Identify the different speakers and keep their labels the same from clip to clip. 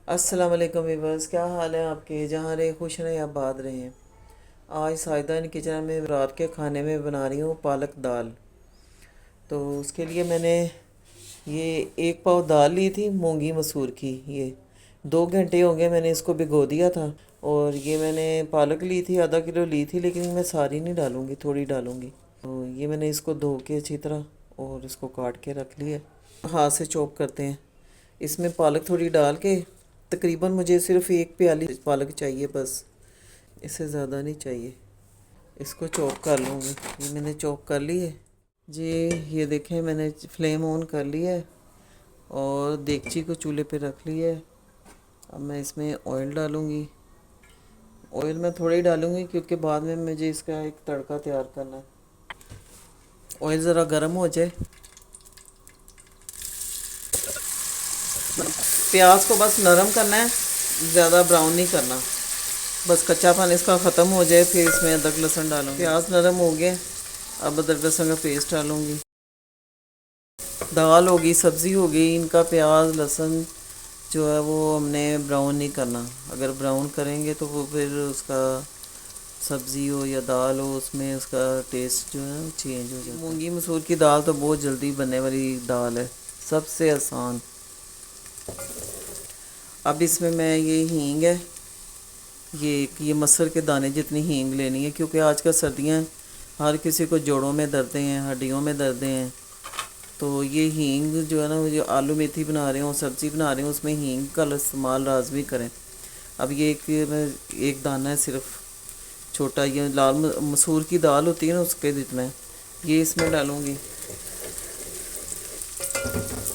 Speaker 1: अस्सलाम वालेकुम वीवर्स, क्या हाल है आपके? जहाँ रहे खुश रहें, आबाद रहें। आज साहिदा इन किचन में रात के खाने में बना रही हूँ पालक दाल। तो उसके लिए मैंने ये 1 पाव दाल ली थी, मूंगी मसूर की। ये 2 घंटे हो गए मैंने इसको भिगो दिया था। और ये मैंने पालक ली थी, आधा किलो ली थी, लेकिन मैं सारी नहीं डालूँगी, थोड़ी डालूँगी। तो ये मैंने इसको धो के अच्छी तरह और इसको काट के रख लिया। हाथ से चॉप करते हैं। इसमें पालक थोड़ी डाल के, तकरीबन मुझे सिर्फ 1 प्याली पालक चाहिए बस, इससे ज़्यादा नहीं चाहिए। इसको चॉप कर लूँगी। ये मैंने चॉप कर ली है जी। ये देखें, मैंने फ्लेम ऑन कर लिया है और देगची को चूल्हे पे रख लिया है। अब मैं इसमें ऑयल डालूँगी। ऑयल मैं थोड़ा ही डालूँगी क्योंकि बाद में मुझे इसका एक तड़का तैयार करना है। ऑयल ज़रा गर्म हो जाए, प्याज को बस नरम करना है, ज़्यादा ब्राउन नहीं करना। बस कच्चापन इसका ख़त्म हो जाए, फिर इसमें अदरक लहसुन डालूँगी। प्याज नरम हो गए, अब अदरक लहसुन का पेस्ट डालूँगी। दाल होगी, सब्ज़ी होगी, इनका प्याज लहसुन जो है वो हमने ब्राउन नहीं करना। अगर ब्राउन करेंगे तो वो फिर उसका सब्ज़ी हो या दाल हो, उसमें उसका टेस्ट जो है चेंज हो जाता है। मूंगी मसूर की दाल तो बहुत जल्दी बनने वाली दाल है, सबसे आसान। अब इसमें मैं ये हींग है, ये मसर के दाने जितनी हींग लेनी है, क्योंकि आजकल सर्दियाँ, हर किसी को जोड़ों में दर्दें हैं, हड्डियों में दर्दें हैं। तो ये हींग जो है ना, वो जो आलू मेथी बना रहे हो, सब्ज़ी बना रहे हो, उसमें हींग का इस्तेमाल लाजमी करें। अब ये एक दाना है सिर्फ, छोटा, ये लाल मसूर की दाल होती है ना, उसके जितना है। ये इसमें डालूँगी,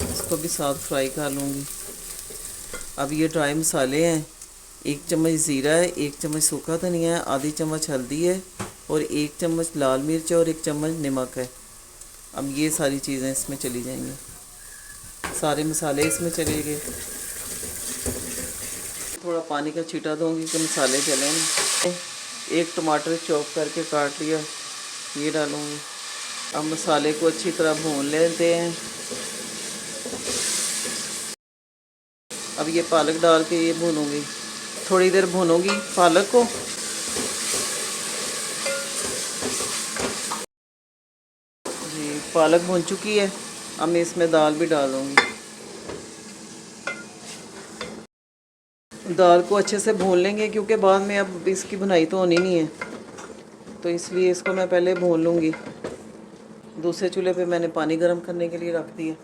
Speaker 1: इसको भी साथ फ्राई कर लूँगी। अब ये ड्राई मसाले हैं, 1 चम्मच ज़ीरा है, 1 चम्मच सूखा धनिया है, आधी चम्मच हल्दी है और 1 चम्मच लाल मिर्च और 1 चम्मच नमक है। अब ये सारी चीज़ें इसमें चली जाएंगी, सारे मसाले इसमें चले गए। थोड़ा पानी का छींटा दूँगी कि मसाले जलें नहीं। 1 टमाटर चॉप करके काट लिया, ये डालूँगी। अब मसाले को अच्छी तरह भून लेते हैं। अब ये पालक डाल के ये भूनूँगी, थोड़ी देर भूनूँगी पालक को। जी, पालक भून चुकी है, अब मैं इसमें दाल भी डाल दूँगी। दाल को अच्छे से भून लेंगे क्योंकि बाद में अब इसकी भुनाई तो होनी नहीं है, तो इसलिए इसको मैं पहले भून लूँगी। दूसरे चूल्हे पे मैंने पानी गर्म करने के लिए रख दिया।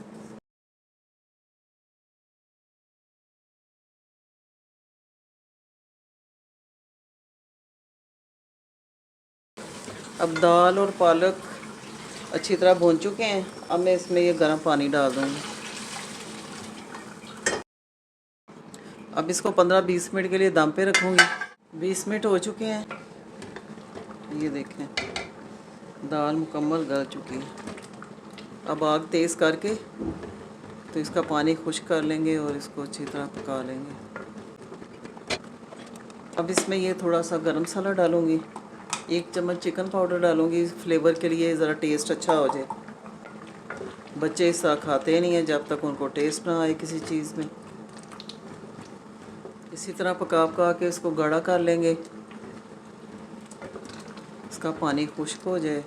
Speaker 1: अब दाल और पालक अच्छी तरह भून चुके हैं, अब मैं इसमें ये गर्म पानी डाल दूँगी। अब इसको 15-20 मिनट के लिए दम पे रखूँगी। 20 मिनट हो चुके हैं, ये देखें दाल मुकम्मल गल चुकी है। अब आग तेज़ करके तो इसका पानी खुश्क कर लेंगे और इसको अच्छी तरह पका लेंगे। अब इसमें ये थोड़ा सा गरम मसाला डालूँगी, 1 चम्मच चिकन पाउडर डालूँगी फ्लेवर के लिए, ज़रा टेस्ट अच्छा हो जाए। बच्चे इस तरह खाते नहीं हैं जब तक उनको टेस्ट ना आए किसी चीज़ में। इसी तरह पका पका के इसको गाढ़ा कर लेंगे, इसका पानी खुश्क हो जाए।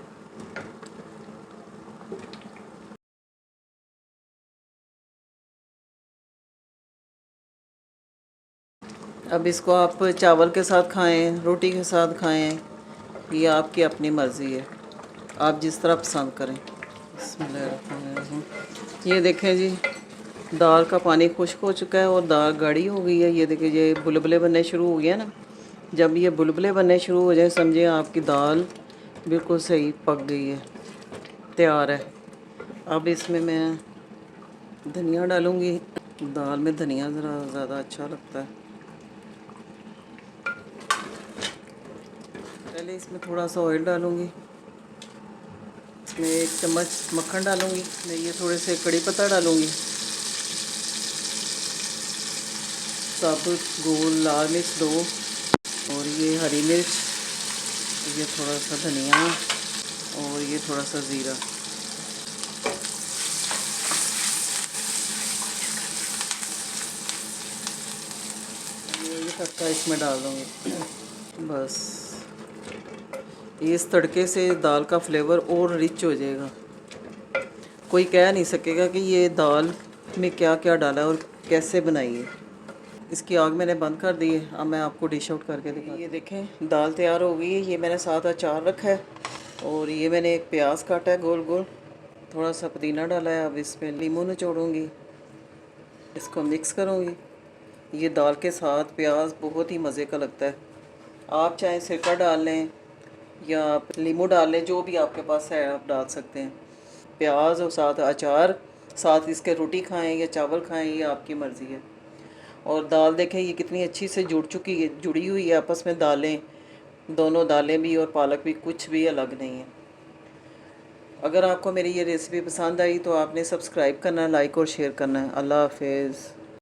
Speaker 1: अब इसको आप चावल के साथ खाएं, रोटी के साथ खाएं, ये आपकी अपनी मर्ज़ी है, आप जिस तरह पसंद करें। बिस्मिल्लाहिर्रहमानिर्रहीम। ये देखें जी, दाल का पानी खुश्क हो चुका है और दाल गाढ़ी हो गई है। ये देखिए, ये बुलबुले बनने शुरू हो गए ना। जब ये बुलबुले बनने शुरू हो जाए, समझिए आपकी दाल बिल्कुल सही पक गई है, तैयार है। अब इसमें मैं धनिया डालूँगी। दाल में धनिया ज़रा ज़्यादा अच्छा लगता है। पहले इसमें थोड़ा सा ऑयल डालूँगी, इसमें 1 चम्मच मक्खन डालूँगी। मैं ये थोड़े से कड़ी पत्ता डालूँगी, साबुत गोल लाल मिर्च 2 और ये हरी मिर्च, ये थोड़ा सा धनिया और ये थोड़ा सा ज़ीरा। तड़का इसमें डाल दूँगी। बस इस तड़के से दाल का फ्लेवर और रिच हो जाएगा। कोई कह नहीं सकेगा कि ये दाल में क्या क्या डाला है और कैसे बनाई है। इसकी आग मैंने बंद कर दी है। अब मैं आपको डिश आउट करके दिखाती। ये देखें दाल तैयार हो गई है। ये मैंने साथ अचार रखा है और ये मैंने एक प्याज काटा है गोल गोल, थोड़ा सा पुदीना डाला है। अब इसमें नींबू निचोड़ूँगी, इसको मिक्स करूँगी। ये दाल के साथ प्याज बहुत ही मज़े का लगता है। आप चाहे सिरका डाल लें या नींबू डाल लें, जो भी आपके पास है आप डाल सकते हैं। प्याज और साथ अचार, साथ इसके रोटी खाएं या चावल खाएं, ये आपकी मर्ज़ी है। और दाल देखें ये कितनी अच्छी से जुड़ी हुई है आपस में। दालें, दोनों दालें भी और पालक भी कुछ भी अलग नहीं है। अगर आपको मेरी ये रेसिपी पसंद आई तो आपने सब्सक्राइब करना है, लाइक और शेयर करना है। अल्लाह हाफिज़।